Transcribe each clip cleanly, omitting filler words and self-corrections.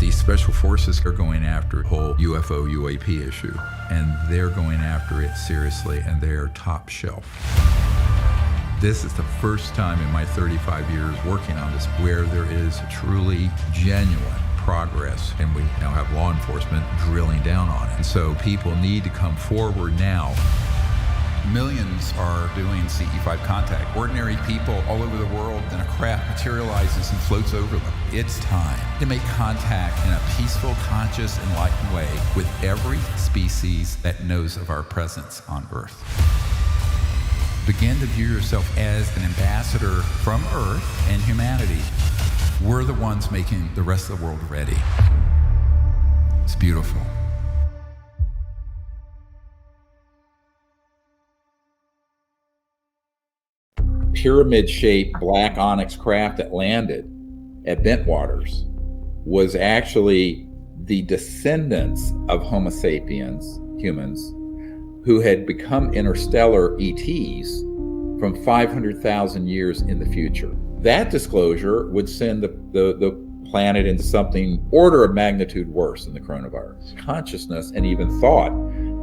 The special forces are going after the whole UFO UAP issue, and they're going after it seriously, and they are top shelf. This is the first time in my 35 years working on this where there is truly genuine progress, and we now have law enforcement drilling down on it. And so people need to come forward now. Millions are doing CE5 contact. Ordinary people all over the world, and a craft materializes and floats over them. It's time to make contact in a peaceful, conscious, enlightened way with every species that knows of our presence on Earth. Begin to view yourself as an ambassador from Earth and humanity. We're the ones making the rest of the world ready. It's beautiful. Pyramid-shaped black onyx craft that landed at Bentwaters was actually the descendants of Homo sapiens, humans, who had become interstellar ETs from 500,000 years in the future. That disclosure would send the planet into something order of magnitude worse than the coronavirus. Consciousness and even thought,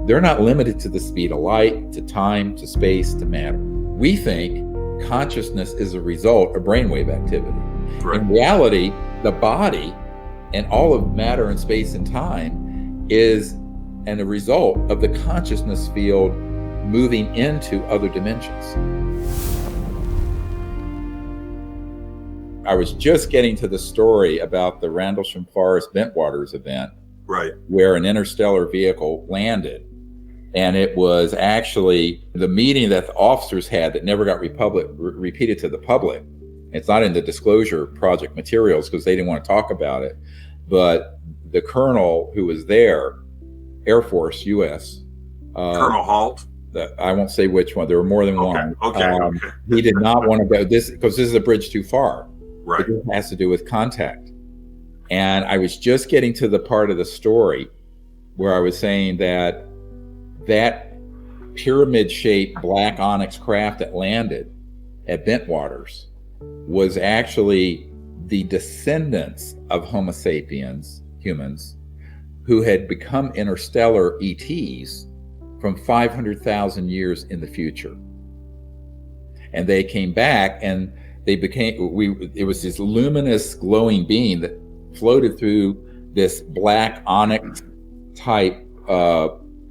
they're not limited to the speed of light, to time, to space, to matter. We think consciousness is a result of brainwave activity. Right. In reality, the body and all of matter and space and time is a result of the consciousness field moving into other dimensions. I was just getting to the story about the Rendlesham Forest Bentwaters event, right, where an interstellar vehicle landed. And it was actually the meeting that the officers had that never got repeated to the public. It's not in the disclosure project materials because they didn't want to talk about it. But the colonel who was there, Air Force, U.S. Colonel Halt? I won't say which one. There were more than one. Okay. He did not want to go because this is a bridge too far. Right. It has to do with contact. And I was just getting to the part of the story where I was saying that pyramid-shaped black onyx craft that landed at Bentwaters was actually the descendants of Homo sapiens, humans, who had become interstellar ETs from 500,000 years in the future. And they came back and it was this luminous glowing beam that floated through this black onyx type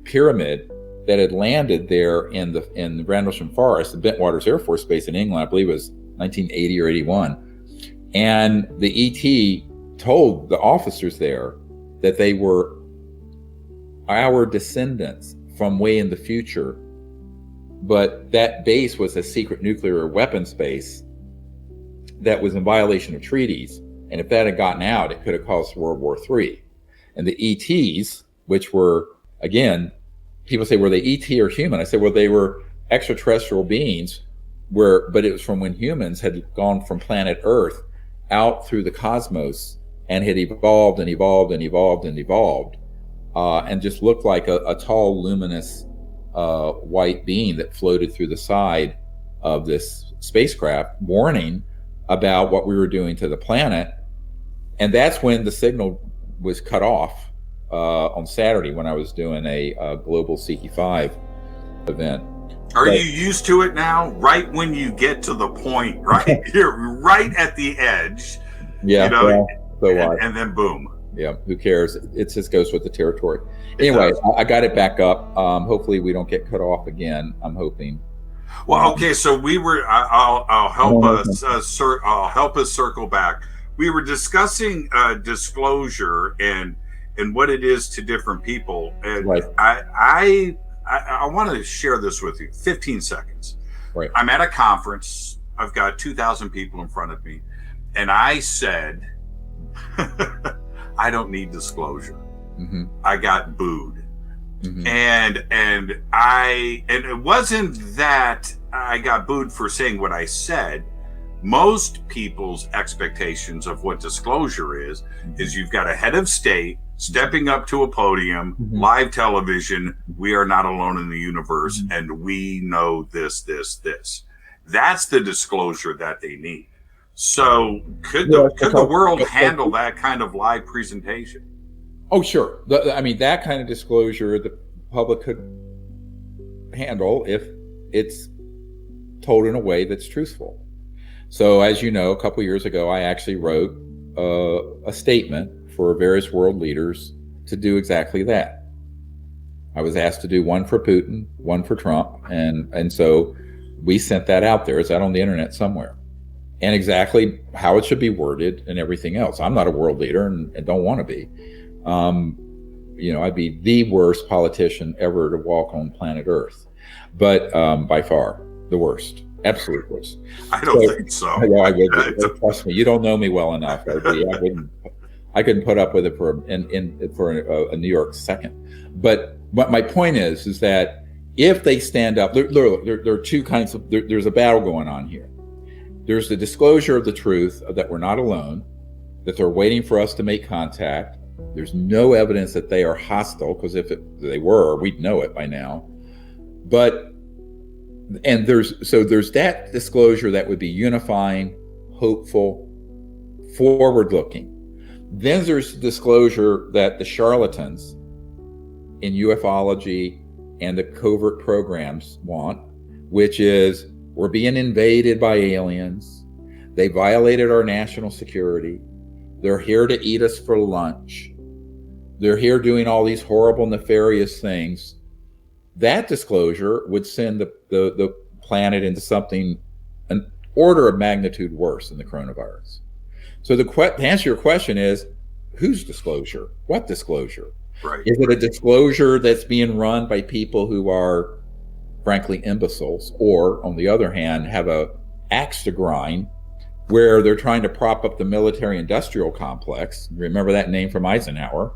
pyramid that had landed there in the Rendlesham Forest, the Bentwaters Air Force Base in England. I believe it was 1980 or 81. And the ET told the officers there that they were our descendants from way in the future, but that base was a secret nuclear weapons base that was in violation of treaties. And if that had gotten out, it could have caused World War III. And the ETs, which were, again, people say, were they ET or human? I said, well, they were extraterrestrial beings, but it was from when humans had gone from planet Earth out through the cosmos and had evolved and evolved and evolved and evolved, and just looked like a tall, luminous white being that floated through the side of this spacecraft, warning about what we were doing to the planet. And that's when the signal was cut off on Saturday when I was doing a global CE5 event. Are you used to it now? Right when you get to the point, right? You're right at the edge. Yeah. And then boom. Yeah, who cares? It just goes with the territory. Anyway, I got it back up. Hopefully we don't get cut off again. I'm hoping. Well, okay. So we were. I'll help us. I'll help us circle back. We were discussing disclosure and what it is to different people. And right. I want to share this with you. 15 seconds. Right. I'm at a conference. I've got 2,000 people in front of me, and I said, I don't need disclosure. Mm-hmm. I got booed. Mm-hmm. And it wasn't that I got booed for saying what I said. Most people's expectations of what disclosure is you've got a head of state stepping up to a podium, mm-hmm. live television. We are not alone in the universe, mm-hmm. and we know this. That's the disclosure that they need. So could the world handle that kind of live presentation? Oh, sure. I mean, that kind of disclosure the public could handle if it's told in a way that's truthful. So as you know, a couple of years ago, I actually wrote a statement for various world leaders to do exactly that. I was asked to do one for Putin, one for Trump, and so we sent that out there. It's out on the internet somewhere. And exactly how it should be worded and everything else. I'm not a world leader and don't want to be. I'd be the worst politician ever to walk on planet Earth, but by far the worst, absolute worst. I don't think so. Well, I would. Trust me, you don't know me well enough. I couldn't put up with it for a New York second. But my point is that if they stand up, there are two kinds of. There's a battle going on here. There's the disclosure of the truth that we're not alone, that they're waiting for us to make contact. There's no evidence that they are hostile, because if they were, we'd know it by now. There's that disclosure that would be unifying, hopeful, forward-looking. Then there's disclosure that the charlatans in ufology and the covert programs want, which is we're being invaded by aliens. They violated our national security. They're here to eat us for lunch. They're here doing all these horrible, nefarious things. That disclosure would send the planet into something an order of magnitude worse than the coronavirus. So to answer your question is, whose disclosure? What disclosure? Right. Is it a disclosure that's being run by people who are, frankly, imbeciles, or, on the other hand, have a axe to grind, where they're trying to prop up the military-industrial complex? Remember that name from Eisenhower?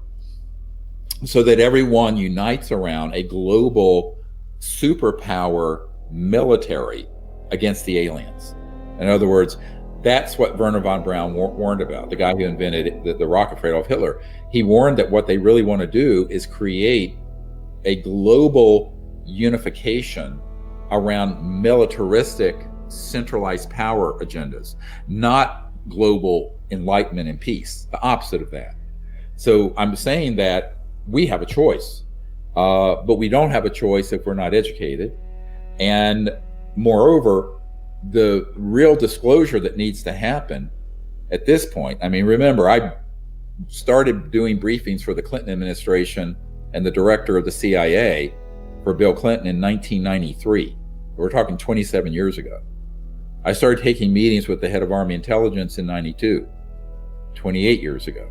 So that everyone unites around a global superpower military against the aliens. In other words, that's what Wernher von Braun warned about, the guy who invented the rocket for Adolf Hitler. He warned that what they really want to do is create a global unification around militaristic, centralized power agendas, not global enlightenment and peace, the opposite of that. So I'm saying that we have a choice, but we don't have a choice if we're not educated. And moreover, the real disclosure that needs to happen at this point, I mean, remember, I started doing briefings for the Clinton administration and the director of the CIA for Bill Clinton in 1993. We're talking 27 years ago. I started taking meetings with the head of Army Intelligence in 92, 28 years ago.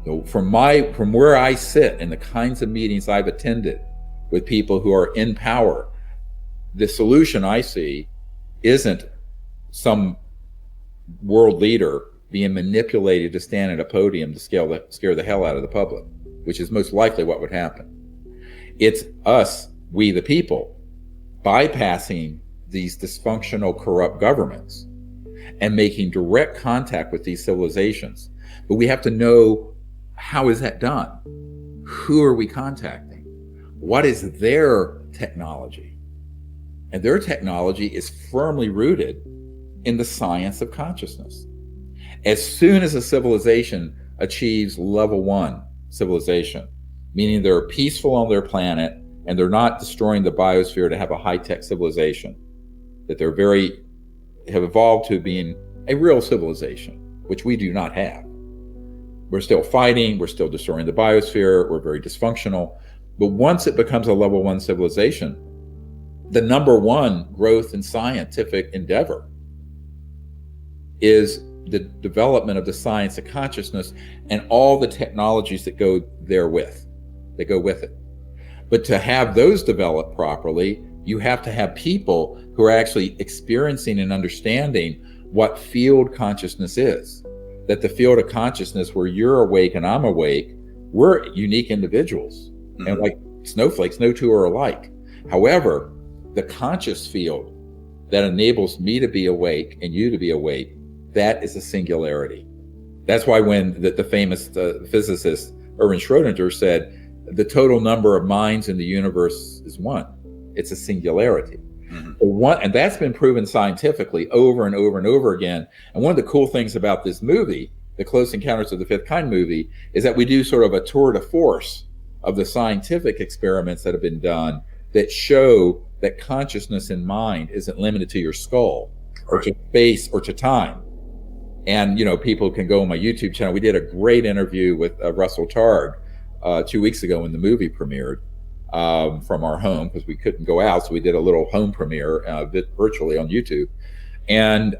So from where I sit and the kinds of meetings I've attended with people who are in power, the solution I see isn't some world leader being manipulated to stand at a podium to scare the hell out of the public, which is most likely what would happen. It's us, we the people, bypassing these dysfunctional, corrupt governments and making direct contact with these civilizations. But we have to know, how is that done? Who are we contacting? What is their technology? And their technology is firmly rooted in the science of consciousness. As soon as a civilization achieves level 1 civilization, meaning they're peaceful on their planet and they're not destroying the biosphere to have a high-tech civilization, that they're have evolved to being a real civilization, which we do not have. We're still fighting, we're still destroying the biosphere, we're very dysfunctional. But once it becomes a level 1 civilization, the number one growth in scientific endeavor is the development of the science of consciousness and all the technologies that go with it. But to have those developed properly, you have to have people who are actually experiencing and understanding what field consciousness is. That the field of consciousness where you're awake and I'm awake, we're unique individuals. Mm-hmm. And like snowflakes, no two are alike. However, the conscious field that enables me to be awake and you to be awake, that is a singularity. That's why when the famous physicist Erwin Schrödinger said, the total number of minds in the universe is one. It's a singularity. And that's been proven scientifically over and over and over again. And one of the cool things about this movie, the Close Encounters of the Fifth Kind movie, is that we do sort of a tour de force of the scientific experiments that have been done that show that consciousness and mind isn't limited to your skull or to space or to time. And, you know, people can go on my YouTube channel. We did a great interview with Russell Targ 2 weeks ago when the movie premiered from our home, because we couldn't go out. So we did a little home premiere virtually on YouTube. And,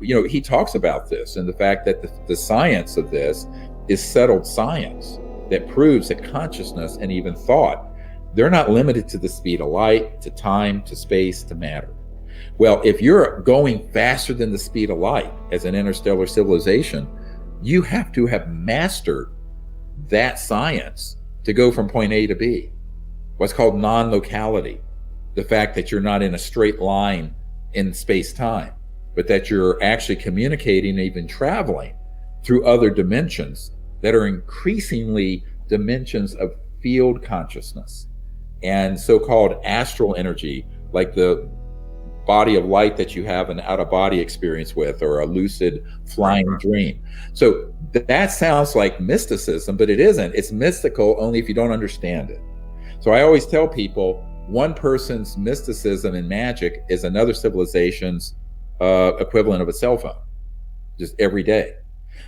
you know, he talks about this and the fact that the science of this is settled science that proves that consciousness and even thought, they're not limited to the speed of light, to time, to space, to matter. Well, if you're going faster than the speed of light as an interstellar civilization, you have to have mastered that science to go from point A to B. What's called non-locality, the fact that you're not in a straight line in space-time, but that you're actually communicating, even traveling through other dimensions that are increasingly dimensions of field consciousness and so-called astral energy, like the body of light that you have an out-of-body experience with, or a lucid flying dream. So that sounds like mysticism, but it isn't. It's mystical only if you don't understand it. So I always tell people, one person's mysticism and magic is another civilization's equivalent of a cell phone, just every day.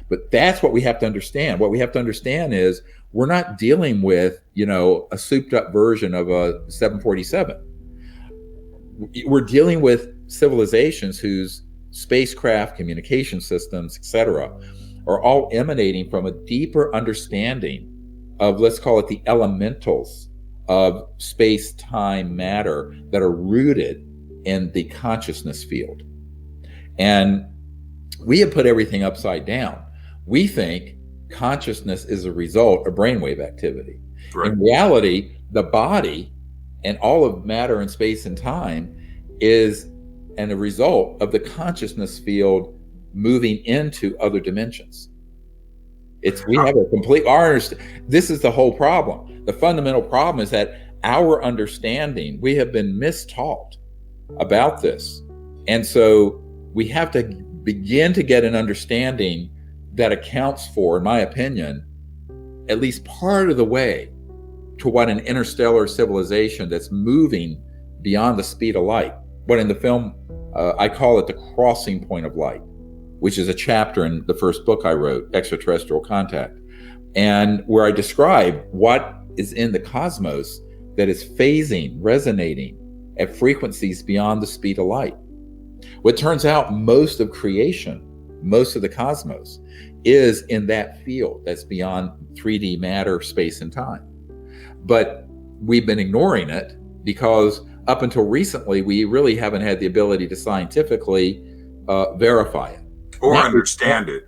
But that's what we have to understand. What we have to understand is we're not dealing with, you know, a souped up version of a 747. We're dealing with civilizations whose spacecraft, communication systems, etc., are all emanating from a deeper understanding of, let's call it, the elementals of space, time, matter that are rooted in the consciousness field. And we have put everything upside down. We think consciousness is a result of brainwave activity. Right. In reality, the body and all of matter and space and time is a result of the consciousness field moving into other dimensions. We have a complete, this is the whole problem. The fundamental problem is that our understanding, we have been mistaught about this. And so we have to begin to get an understanding that accounts for, in my opinion, at least part of the way to what an interstellar civilization that's moving beyond the speed of light. But in the film, I call it the crossing point of light, which is a chapter in the first book I wrote, Extraterrestrial Contact, and where I describe what is in the cosmos that is phasing, resonating at frequencies beyond the speed of light. What turns out, most of creation, most of the cosmos, is in that field that's beyond 3D matter, space, and time. But we've been ignoring it because up until recently, we really haven't had the ability to scientifically verify it. Or understand it.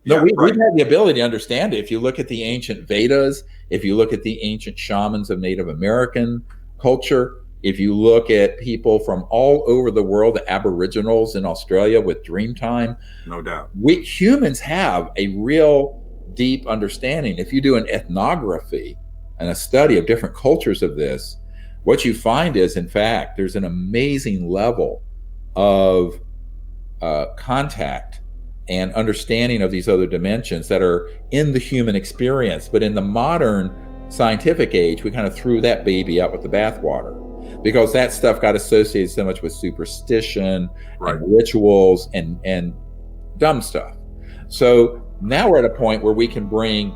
No, we've had the ability to understand it. If you look at the ancient Vedas, if you look at the ancient shamans of Native American culture, if you look at people from all over the world, the Aboriginals in Australia with Dreamtime, no doubt, we humans have a real deep understanding. If you do an ethnography and a study of different cultures of this, what you find is, in fact, there's an amazing level of contact and understanding of these other dimensions that are in the human experience. But in the modern scientific age, we kind of threw that baby out with the bathwater because that stuff got associated so much with superstition and rituals and dumb stuff. So now we're at a point where we can bring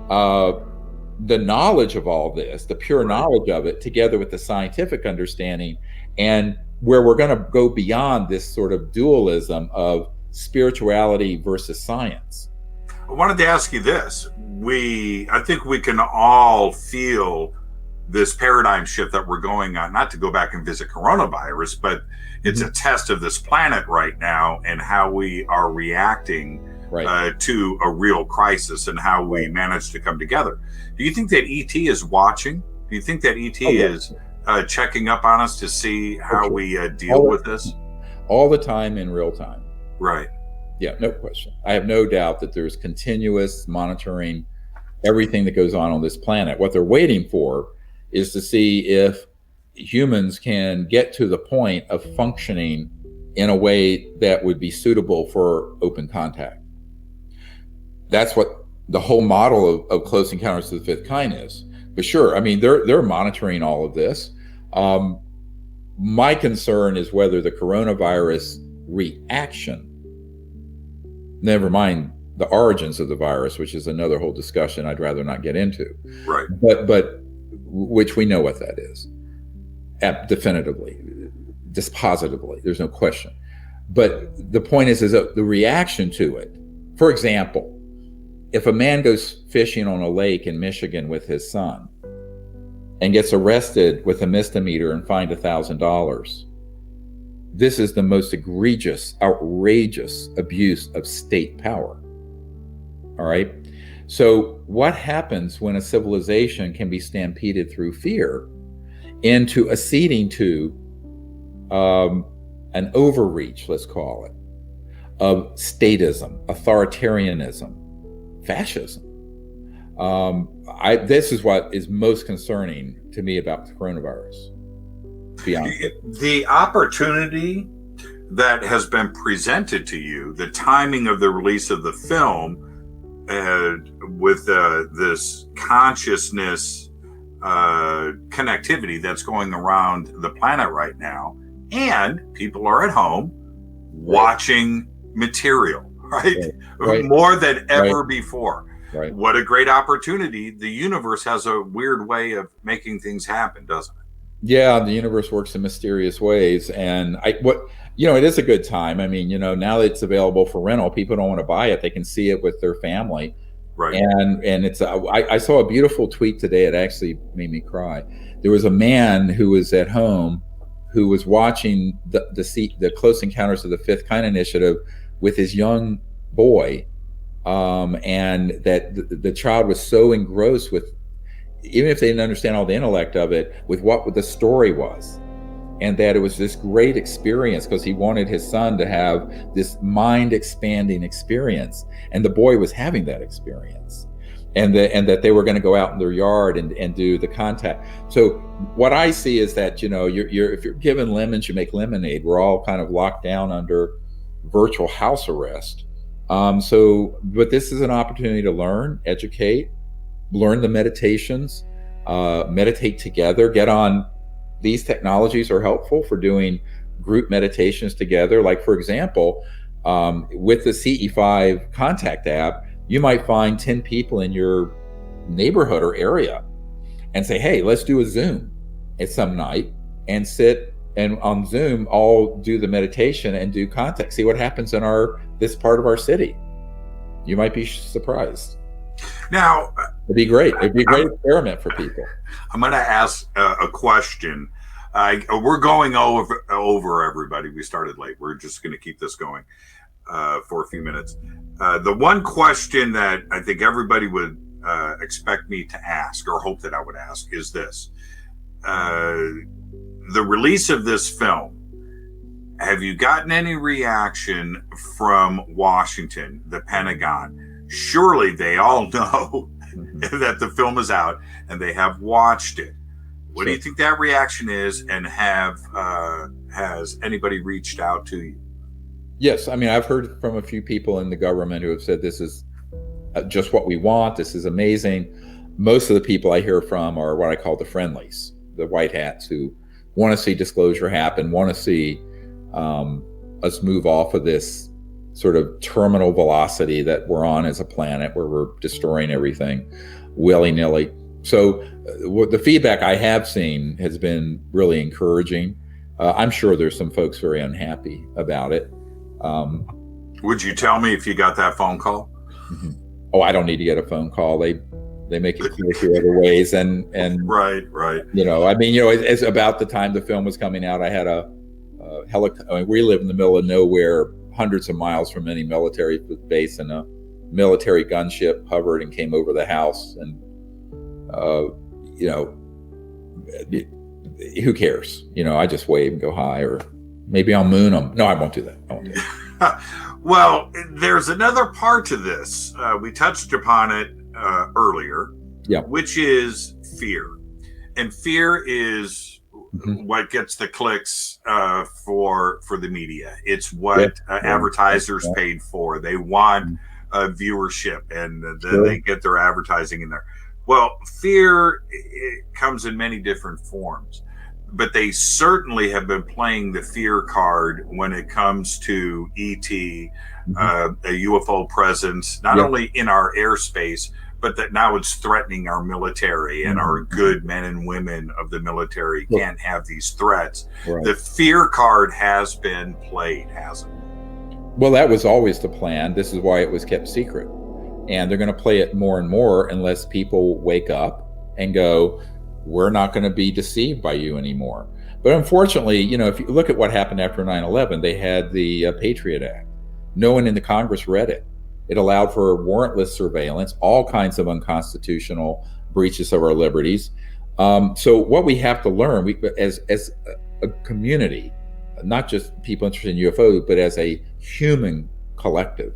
the knowledge of all this, the pure knowledge of it, together with the scientific understanding, and where we're going to go beyond this sort of dualism of spirituality versus science. I wanted to ask you this. I think we can all feel this paradigm shift that we're going on, not to go back and visit coronavirus, but it's a test of this planet right now and how we are reacting to a real crisis and how we manage to come together. Do you think that ET is watching? Do you think that ET is checking up on us to see how we deal with this? All the time, in real time. Right. Yeah, no question. I have no doubt that there's continuous monitoring everything that goes on this planet. What they're waiting for is to see if humans can get to the point of functioning in a way that would be suitable for open contact. That's what the whole model of Close Encounters of the Fifth Kind is. But sure, I mean, they're monitoring all of this. My concern is whether the coronavirus reaction, never mind the origins of the virus, which is another whole discussion I'd rather not get into. Right. But which we know what that is, definitively, dispositively. There's no question. But the point is that the reaction to it. For example, if a man goes fishing on a lake in Michigan with his son and gets arrested with a misdemeanor and fined $1,000, this is the most egregious, outrageous abuse of state power. All right. So what happens when a civilization can be stampeded through fear into acceding to an overreach, let's call it, of statism, authoritarianism, fascism? This is what is most concerning to me about the coronavirus. The opportunity that has been presented to you, the timing of the release of the film, with this consciousness connectivity that's going around the planet right now, and people are at home watching material, right? More than ever before. Right. What a great opportunity. The universe has a weird way of making things happen, doesn't it? Yeah, the universe works in mysterious ways. And it is a good time. I mean, now that it's available for rental, people don't want to buy it. They can see it with their family. Right. And it's, I saw a beautiful tweet today. It actually made me cry. There was a man who was at home who was watching the Close Encounters of the Fifth Kind initiative with his young boy. And that the child was so engrossed with, even if they didn't understand all the intellect of it, with what the story was. And that it was this great experience because he wanted his son to have this mind-expanding experience. And the boy was having that experience. And that they were going to go out in their yard and do the contact. So what I see is that, if you're given lemons, you make lemonade. We're all kind of locked down under virtual house arrest. But this is an opportunity to learn, educate, learn the meditations, meditate together, get on. These technologies are helpful for doing group meditations together. Like, for example, with the CE5 contact app, you might find 10 people in your neighborhood or area and say, hey, let's do a Zoom at some night and sit and on Zoom all do the meditation and do contact. See what happens in this part of our city. You might be surprised. Now, it'd be great. It'd be a great experiment for people. I'm going to ask a question. We're going over everybody. We started late. We're just going to keep this going for a few minutes. The one question that I think everybody would expect me to ask, or hope that I would ask, is this. The release of this film, have you gotten any reaction from Washington, the Pentagon? Surely they all know that the film is out and they have watched it. What do you think that reaction is, and has anybody reached out to you? Yes, I mean, I've heard from a few people in the government who have said this is just what we want. This is amazing. Most of the people I hear from are what I call the friendlies, the white hats, who want to see disclosure happen, want to see us move off of this sort of terminal velocity that we're on as a planet, where we're destroying everything willy-nilly. So the feedback I have seen has been really encouraging. I'm sure there's some folks very unhappy about it. Would you tell me if you got that phone call? Oh, I don't need to get a phone call. They make it clear through other ways. And right. It's about the time the film was coming out, I had a helicopter. We live in the middle of nowhere, hundreds of miles from any military base, and a military gunship hovered and came over the house. And who cares? I just wave and go hi, or maybe I'll moon them. No, I won't do that. Well, there's another part to this. We touched upon it earlier, which is fear. And fear is what gets the clicks for the media. It's what advertisers paid for. They want viewership, and then they get their advertising in there. Well, fear, it comes in many different forms, but they certainly have been playing the fear card when it comes to ET, a UFO presence, not only in our airspace, but that now it's threatening our military, and our good men and women of the military can't have these threats. The fear card has been played, hasn't it? Well, that was always the plan. This is why it was kept secret. And they're going to play it more and more unless people wake up and go, we're not going to be deceived by you anymore. But unfortunately, you know, if you look at what happened after 9/11, they had the Patriot Act. No one in the Congress read it. It allowed for warrantless surveillance, all kinds of unconstitutional breaches of our liberties. So what we have to learn, as a community, not just people interested in UFO, but as a human collective,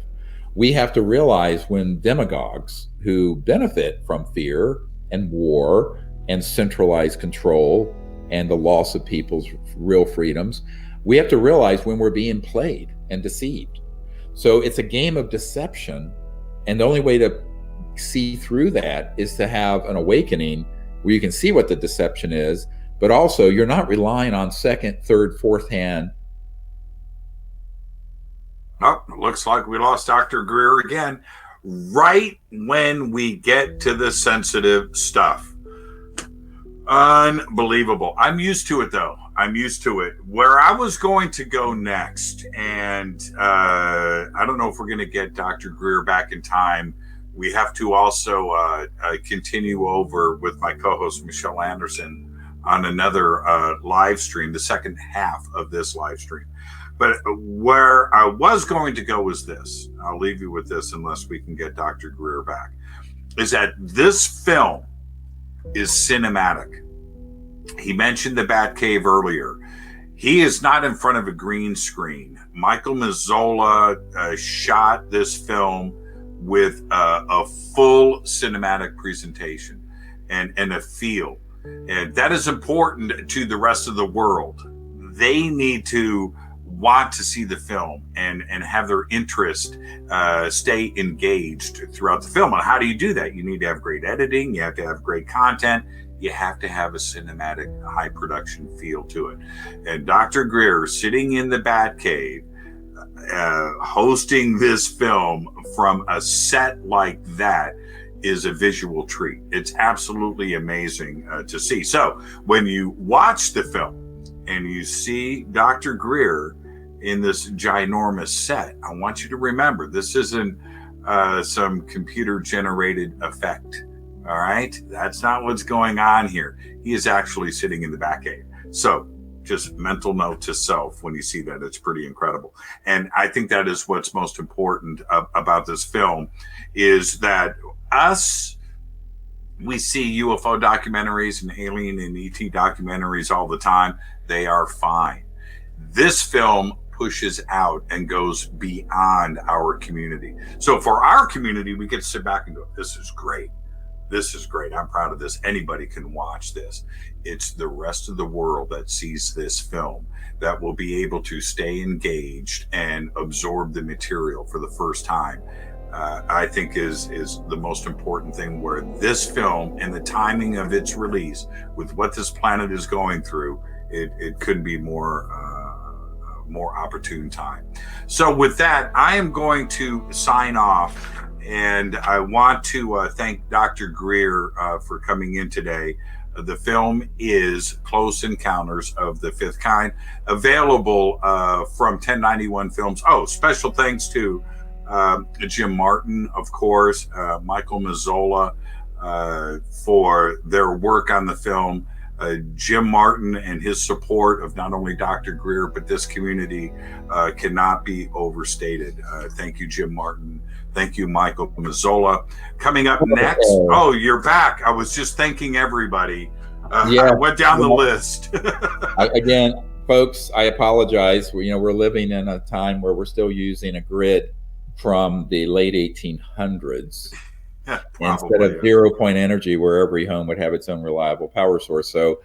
we have to realize when demagogues who benefit from fear and war and centralized control and the loss of people's real freedoms, we have to realize when we're being played and deceived. So it's a game of deception, and the only way to see through that is to have an awakening where you can see what the deception is, but also you're not relying on second, third, fourth hand. Oh, it looks like we lost Dr. Greer again, right when we get to the sensitive stuff. Unbelievable. I'm used to it, though. I'm used to it. Where I was going to go next, and I don't know if we're going to get Dr. Greer back in time. We have to also continue over with my co-host, Michelle Anderson, on another live stream, the second half of this live stream. But where I was going to go was this. I'll leave you with this unless we can get Dr. Greer back, is that this film is cinematic. He mentioned the Batcave earlier. He is not in front of a green screen. Michael Mazzola shot this film with a full cinematic presentation and a feel. And that is important to the rest of the world. They need to want to see the film and have their interest stay engaged throughout the film. And how do you do that? You need to have great editing. You have to have great content. You have to have a cinematic, high production feel to it. And Dr. Greer, sitting in the Batcave, hosting this film from a set like that, is a visual treat. It's absolutely amazing to see. So when you watch the film and you see Dr. Greer in this ginormous set, I want you to remember, this isn't some computer generated effect. All right. That's not what's going on here. He is actually sitting in the Batcave. So just mental note to self when you see that. It's pretty incredible. And I think that is what's most important about this film, is that we see UFO documentaries and alien and ET documentaries all the time. They are fine. This film pushes out and goes beyond our community. So for our community, we get to sit back and go, this is great. This is great. I'm proud of this. Anybody can watch this. It's the rest of the world that sees this film that will be able to stay engaged and absorb the material for the first time. I think is the most important thing, where this film and the timing of its release with what this planet is going through, it couldn't be more opportune time. So with that, I am going to sign off. And I want to thank Dr. Greer for coming in today. The film is Close Encounters of the Fifth Kind, available from 1091 Films. Oh, special thanks to Jim Martin, of course, Michael Mazzola for their work on the film. Jim Martin and his support of not only Dr. Greer, but this community cannot be overstated. Thank you, Jim Martin. Thank you, Michael Mazzola. Coming up next. Oh, you're back. I was just thanking everybody. I went down the list. Again, folks, I apologize. We're living in a time where we're still using a grid from the late 1800s. instead of 0 point energy, where every home would have its own reliable power source. So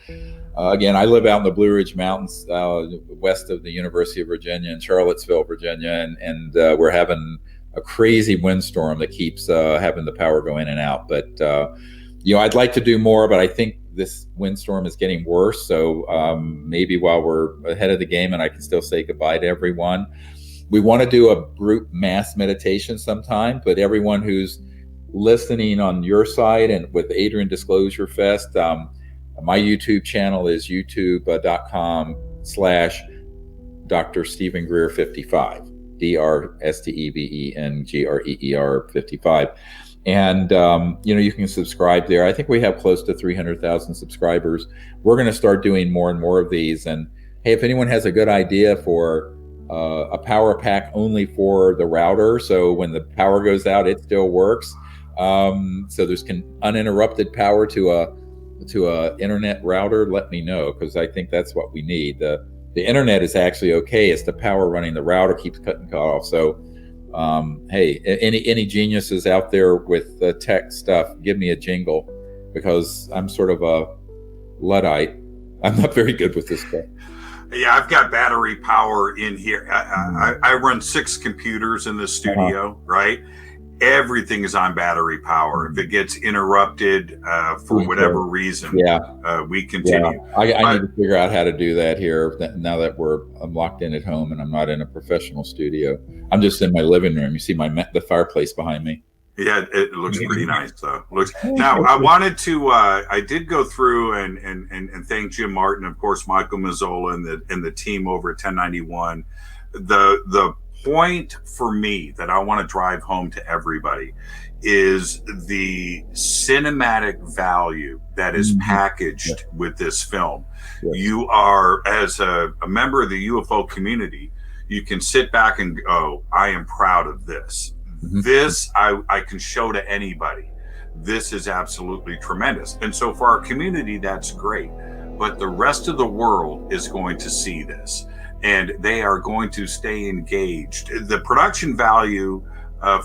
again, I live out in the Blue Ridge Mountains, west of the University of Virginia in Charlottesville, Virginia, and we're having a crazy windstorm that keeps having the power go in and out. But I'd like to do more, but I think this windstorm is getting worse. So maybe while we're ahead of the game, and I can still say goodbye to everyone. We want to do a group mass meditation sometime, but everyone who's listening on your side and with Adrian Disclosure Fest, my YouTube channel is youtube.com/Dr. Stephen Greer 55, DrStevengreer 55. And, you can subscribe there. I think we have close to 300,000 subscribers. We're going to start doing more and more of these. And hey, if anyone has a good idea for a power pack only for the router, so when the power goes out, it still works. So there's uninterrupted power to a internet router, let me know, because I think that's what we need. The internet is actually okay. It's the power running the router keeps cutting off. So hey, any geniuses out there with tech stuff, give me a jingle, because I'm sort of a Luddite. I'm not very good with this stuff. Yeah, I've got battery power in here. I run 6 computers in the studio, right? Everything is on battery power. If it gets interrupted for whatever reason, we continue. Yeah. I need to figure out how to do that here now that I'm locked in at home and I'm not in a professional studio. I'm just in my living room. You see the fireplace behind me. Yeah, it looks pretty nice though. Now I wanted to I did go through and thank Jim Martin, of course, Michael Mazzola and the team over at 1091. The point for me that I want to drive home to everybody is the cinematic value that is packaged with this film. You are, as a member of the UFO community, you can sit back and go, I am proud of this. This I can show to anybody. This is absolutely tremendous. And so for our community, that's great. But the rest of the world is going to see this, and they are going to stay engaged. The production value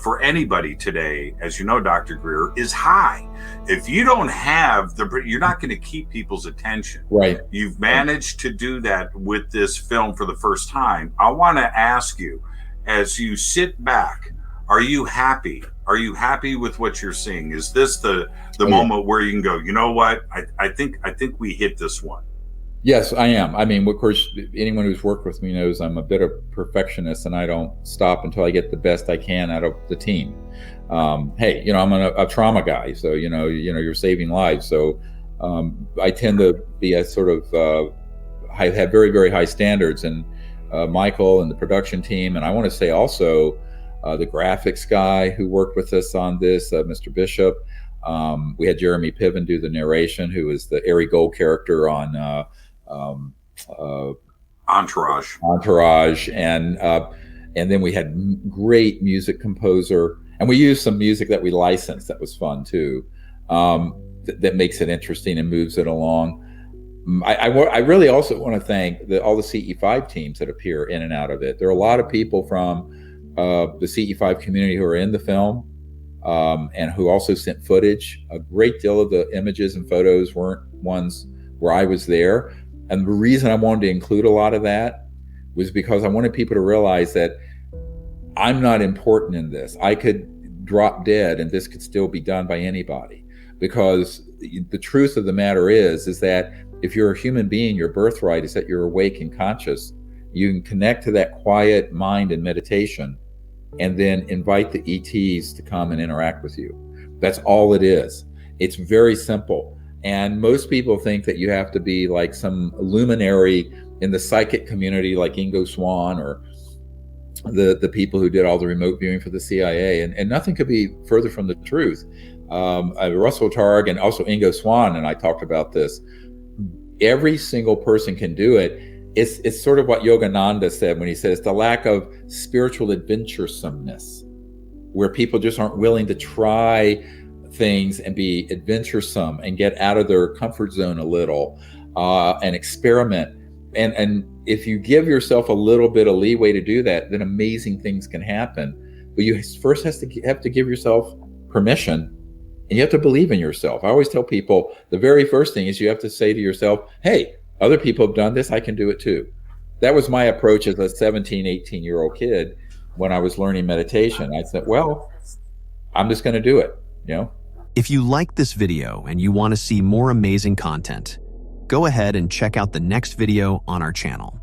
for anybody today, as you know, Dr. Greer, is high. If you don't have you're not going to keep people's attention. Right. You've managed to do that with this film for the first time. I want to ask you, as you sit back, are you happy? Are you happy with what you're seeing? Is this the moment where you can go, you know what? I think we hit this one. Yes, I am. I mean, of course, anyone who's worked with me knows I'm a bit of a perfectionist, and I don't stop until I get the best I can out of the team. Hey, I'm a trauma guy, so you're saving lives. So I tend to be a sort of I have very, very high standards, and Michael and the production team, and I want to say also the graphics guy who worked with us on this, Mr. Bishop. We had Jeremy Piven do the narration, who is the Ari Gold character on Entourage, and then we had great music composer, and we used some music that we licensed that was fun too, that makes it interesting and moves it along. I really also want to thank all the CE5 teams that appear in and out of it. There are a lot of people from the CE5 community who are in the film, and who also sent footage. A great deal of the images and photos weren't ones where I was there. And the reason I wanted to include a lot of that was because I wanted people to realize that I'm not important in this. I could drop dead and this could still be done by anybody, because the truth of the matter is that if you're a human being, your birthright is that you're awake and conscious. You can connect to that quiet mind in meditation and then invite the ETs to come and interact with you. That's all it is. It's very simple. And most people think that you have to be like some luminary in the psychic community like Ingo Swann or the people who did all the remote viewing for the CIA. And nothing could be further from the truth. Russell Targ and also Ingo Swann and I talked about this. Every single person can do it. It's sort of what Yogananda said when he said it's the lack of spiritual adventuresomeness, where people just aren't willing to try things and be adventuresome and get out of their comfort zone a little and experiment. And if you give yourself a little bit of leeway to do that, then amazing things can happen. But you first have to give yourself permission And you have to believe in yourself. I always tell people the very first thing is you have to say to yourself, hey, other people have done this, I can do it too. That was my approach as a 17, 18-year-old kid when I was learning meditation. I said, well, I'm just going to do it, you know? If you like this video and you want to see more amazing content, go ahead and check out the next video on our channel.